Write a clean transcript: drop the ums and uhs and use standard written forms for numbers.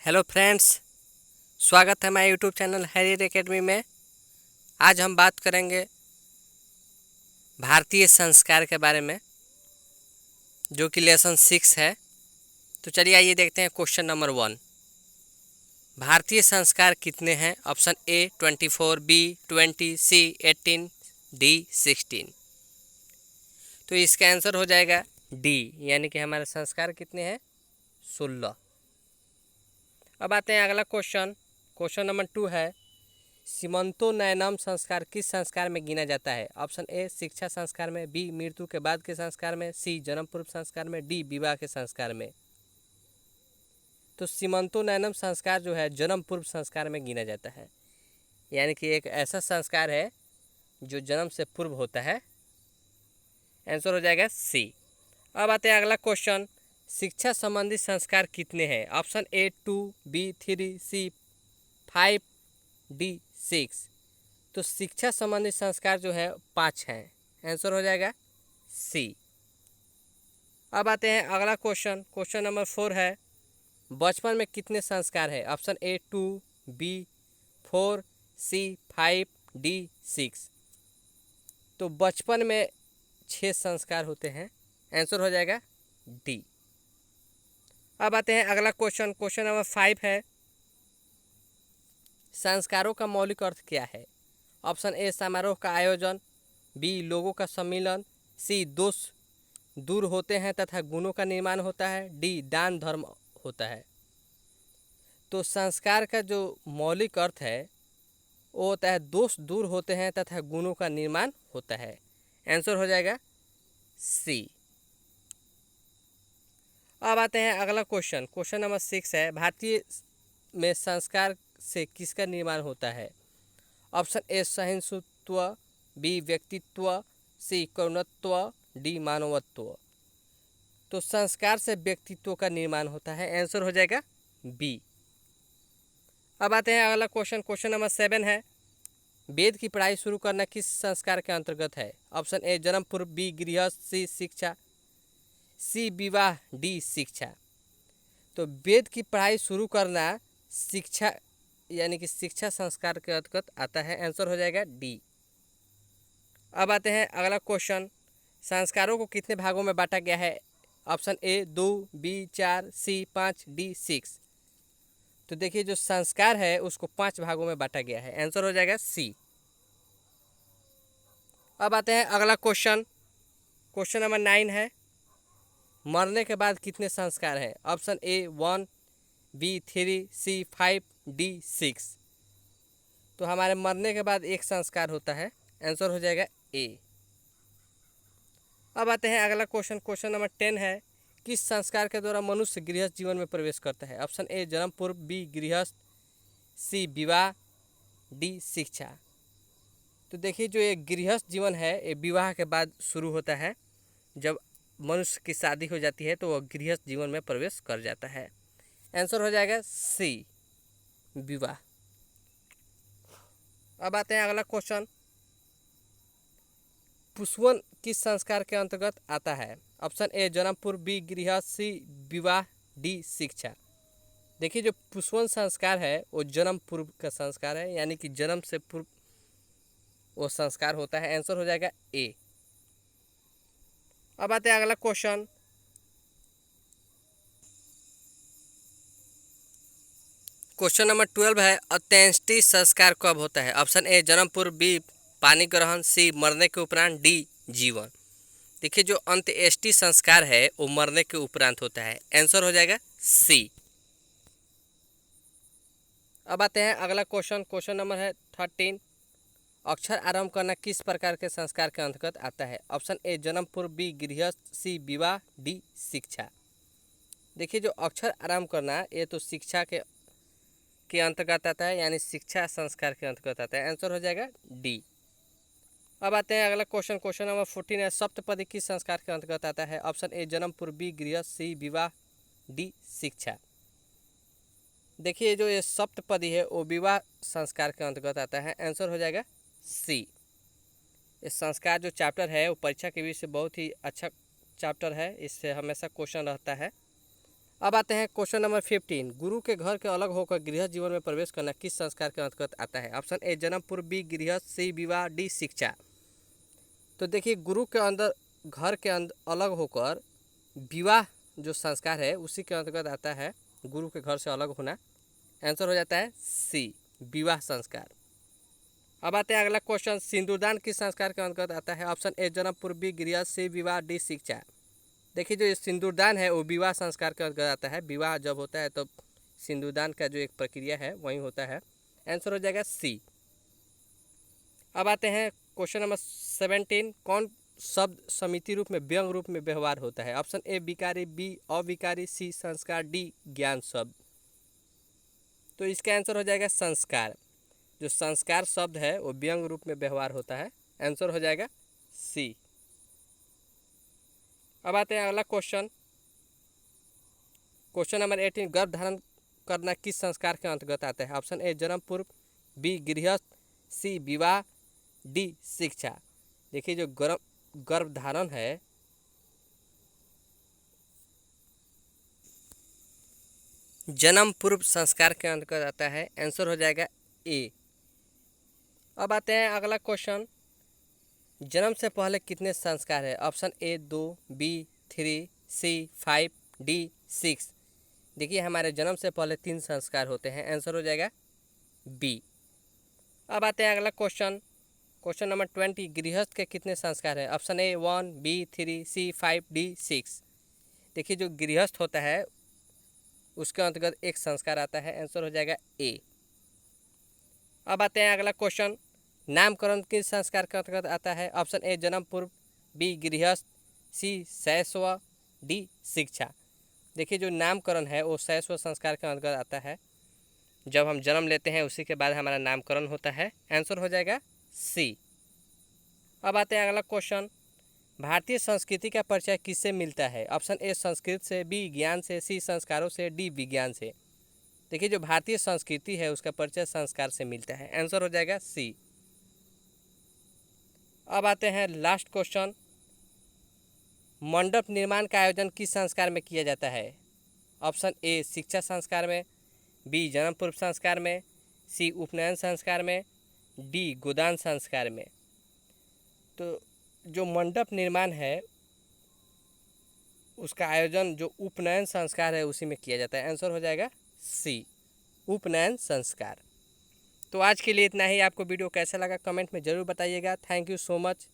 Hello friends, स्वागत है हमारे यूट्यूब चैनल हैरियर एकेडमी में। आज हम बात करेंगे भारतीय संस्कार के बारे में, जो कि लेसन 6 है। तो चलिए आइए देखते हैं क्वेश्चन नंबर 1। भारतीय संस्कार कितने हैं? Option A 24, B 20, C 18, D 16। तो इसका आंसर हो जाएगा डी, यानी कि हमारे संस्कार कितने हैं? 16। अब आते हैं अगला क्वेश्चन। क्वेश्चन नंबर 2 है, सीमंतो नयनम संस्कार किस संस्कार में गिना जाता है? ऑप्शन ए शिक्षा संस्कार में, बी मृत्यु के बाद के संस्कार में, सी जन्म पूर्व संस्कार में, डी विवाह के संस्कार में। तो सीमंतो नयनम संस्कार जो है जन्म पूर्व संस्कार में गिना जाता है, यानी कि एक ऐसा संस्कार है जो जन्म से पूर्व होता है। आंसर हो जाएगा सी। अब आते हैं अगला क्वेश्चन, शिक्षा संबंधी संस्कार कितने हैं? Option A 2, B 3, C 5, D 6। तो शिक्षा संबंधी संस्कार जो है 5 हैं। आंसर हो जाएगा सी। अब आते हैं अगला क्वेश्चन। क्वेश्चन नंबर 4 है, बचपन में कितने संस्कार है? Option A 2, B 4, C 5, D 6। तो बचपन में 6 संस्कार होते हैं। आंसर हो जाएगा डी। अब आते हैं अगला क्वेश्चन। क्वेश्चन नंबर 5 है, संस्कारों का मौलिक अर्थ क्या है? ऑप्शन ए समारोह का आयोजन, बी लोगों का सम्मिलन, सी दोष दूर होते हैं तथा गुणों का निर्माण होता है, डी दान धर्म होता है। तो संस्कार का जो मौलिक अर्थ है वो होता है दोष दूर होते हैं तथा गुणों का निर्माण होता है। आंसर हो जाएगा सी। अब आते हैं अगला क्वेश्चन। क्वेश्चन नंबर 6 है, भारतीय में संस्कार से किसका निर्माण होता है? ऑप्शन ए सहिष्णुत्व, बी व्यक्तित्व, सी करुणत्व, डी मानवत्व। तो संस्कार से व्यक्तित्व का निर्माण होता है। आंसर हो जाएगा बी। अब आते हैं अगला क्वेश्चन। क्वेश्चन नंबर 7 है, वेद की पढ़ाई शुरू करना किस संस्कार के अंतर्गत है? ऑप्शन ए जन्म पूर्व, बी गृहस्थ, सी शिक्षा, सी विवाह, डी शिक्षा। तो वेद की पढ़ाई शुरू करना शिक्षा, यानी कि शिक्षा संस्कार के अंतर्गत आता है। आंसर हो जाएगा डी। अब आते हैं अगला क्वेश्चन, संस्कारों को कितने भागों में बांटा गया है? Option A 2, B 4, C 5, D 6। तो देखिए जो संस्कार है उसको 5 भागों में बांटा गया है। आंसर हो जाएगा सी। अब आते हैं अगला क्वेश्चन। क्वेश्चन नंबर 9 है, मरने के बाद कितने संस्कार हैं? Option A 1, B 3, C 5, D 6। तो हमारे मरने के बाद एक संस्कार होता है। आंसर हो जाएगा ए। अब आते हैं अगला क्वेश्चन। क्वेश्चन नंबर 10 है, किस संस्कार के द्वारा मनुष्य गृहस्थ जीवन में प्रवेश करता है? ऑप्शन ए जन्म पूर्व, बी गृहस्थ, सी विवाह, डी शिक्षा। तो देखिए जो ये गृहस्थ जीवन है ये विवाह के बाद शुरू होता है। जब मनुष्य की शादी हो जाती है तो वह गृहस्थ जीवन में प्रवेश कर जाता है। आंसर हो जाएगा सी विवाह। अब आते हैं अगला क्वेश्चन, पुष्पवन किस संस्कार के अंतर्गत आता है? ऑप्शन ए जन्म पूर्व, बी गृहस्थ, सी विवाह, डी शिक्षा। देखिए जो पुष्पवन संस्कार है वो जन्म पूर्व का संस्कार है, यानी कि जन्म से पूर्व वो संस्कार होता है। आंसर हो जाएगा ए। अब आते हैं अगला क्वेश्चन। क्वेश्चन नंबर 12 है, अंत्येष्टि संस्कार कब होता है? ऑप्शन ए जन्म पूर्व, बी पानी ग्रहण, सी मरने के उपरांत, डी जीवन। देखिए जो अंत्येष्टि संस्कार है वो मरने के उपरांत होता है। आंसर हो जाएगा सी। अब आते हैं अगला क्वेश्चन। क्वेश्चन नंबर है 13, अक्षर आरंभ करना किस प्रकार के संस्कार के अंतर्गत आता है? ऑप्शन ए जन्म पूर्व, बी गृहस्थ, सी विवाह, डी शिक्षा। देखिए जो अक्षर आरंभ करना ये तो शिक्षा के अंतर्गत आता है, यानी शिक्षा संस्कार के अंतर्गत आता है। आंसर हो जाएगा डी। अब आते हैं अगला क्वेश्चन। क्वेश्चन नंबर 14 है, सप्तपदी किस संस्कार के अंतर्गत आता है? ऑप्शन ए जन्म पूर्व, बी गृहस्थ, सी विवाह, डी शिक्षा। देखिए जो ये सप्तपदी है वो विवाह संस्कार के अंतर्गत आता है। आंसर हो जाएगा सी। ये संस्कार जो चैप्टर है वो परीक्षा के विषय से बहुत ही अच्छा चैप्टर है, इससे हमेशा क्वेश्चन रहता है। अब आते हैं क्वेश्चन नंबर 15। गुरु के घर के अलग होकर गृहस्थ जीवन में प्रवेश करना किस संस्कार के अंतर्गत आता है? ऑप्शन ए जन्म पूर्व, बी गृहस्थ, सी विवाह, डी शिक्षा। तो देखिए, गुरु के अंदर घर के अंदर अलग होकर विवाह जो संस्कार है उसी के अंतर्गत आता है, गुरु के घर से अलग होना। आंसर हो जाता है सी, विवाह संस्कार। अब आते हैं अगला क्वेश्चन, सिंदूरदान किस संस्कार के अंतर्गत आता है? ऑप्शन ए जन्म पूर्व, बी गृहस्थ, सी विवाह, डी शिक्षा। देखिए, जो सिंदूरदान है वो विवाह संस्कार के अंतर्गत आता है। विवाह जब होता है तो सिंदूरदान का जो एक प्रक्रिया है वही होता है। आंसर हो जाएगा सी। अब आते हैं क्वेश्चन नंबर 17। कौन शब्द समिति रूप में व्यंग रूप में व्यवहार होता है? ऑप्शन ए विकारी, बी अविकारी, सी संस्कार, डी ज्ञान शब्द। तो इसका आंसर हो जाएगा संस्कार। जो संस्कार शब्द है वो व्यंग रूप में व्यवहार होता है। आंसर हो जाएगा सी। अब आते हैं अगला क्वेश्चन, क्वेश्चन नंबर 18। गर्भ धारण करना किस संस्कार के अंतर्गत आता है? ऑप्शन ए जन्म पूर्व, बी गृहस्थ, सी विवाह, डी शिक्षा। देखिए, जो गर्भ धारण है जन्म पूर्व संस्कार के अंतर्गत आता है। आंसर हो जाएगा ए। अब आते हैं अगला क्वेश्चन, जन्म से पहले कितने संस्कार है? Option A 2, B 3, C 5, D 6। देखिए, हमारे जन्म से पहले 3 संस्कार होते हैं। आंसर हो जाएगा बी। अब आते हैं अगला क्वेश्चन, क्वेश्चन नंबर 20। गृहस्थ के कितने संस्कार है? Option A 1, B 3, C 5, D 6। देखिए, जो गृहस्थ होता है उसके अंतर्गत एक संस्कार आता है। आंसर हो जाएगा ए। अब आते हैं अगला क्वेश्चन, नामकरण किस संस्कार के अंतर्गत आता है? ऑप्शन ए जन्म पूर्व, बी गृहस्थ, सी शैशव, डी शिक्षा। देखिए, जो नामकरण है वो शैशव संस्कार के अंतर्गत आता है। जब हम जन्म लेते हैं उसी के बाद हमारा नामकरण होता है। आंसर हो जाएगा सी। अब आते हैं अगला क्वेश्चन, भारतीय संस्कृति का परिचय किससे मिलता है? ऑप्शन ए संस्कृत से, बी ज्ञान से, सी संस्कारों से, डी विज्ञान से। देखिए, जो भारतीय संस्कृति है उसका परिचय संस्कार से मिलता है। आंसर हो जाएगा सी। अब आते हैं लास्ट क्वेश्चन, मंडप निर्माण का आयोजन किस संस्कार में किया जाता है? ऑप्शन ए शिक्षा संस्कार में, बी जन्म पूर्व संस्कार में, सी उपनयन संस्कार में, डी गोदान संस्कार में। तो जो मंडप निर्माण है उसका आयोजन जो उपनयन संस्कार है उसी में किया जाता है। आंसर हो जाएगा सी, उपनयन संस्कार। तो आज के लिए इतना ही। आपको वीडियो कैसा लगा कमेंट में ज़रूर बताइएगा। Thank you so much.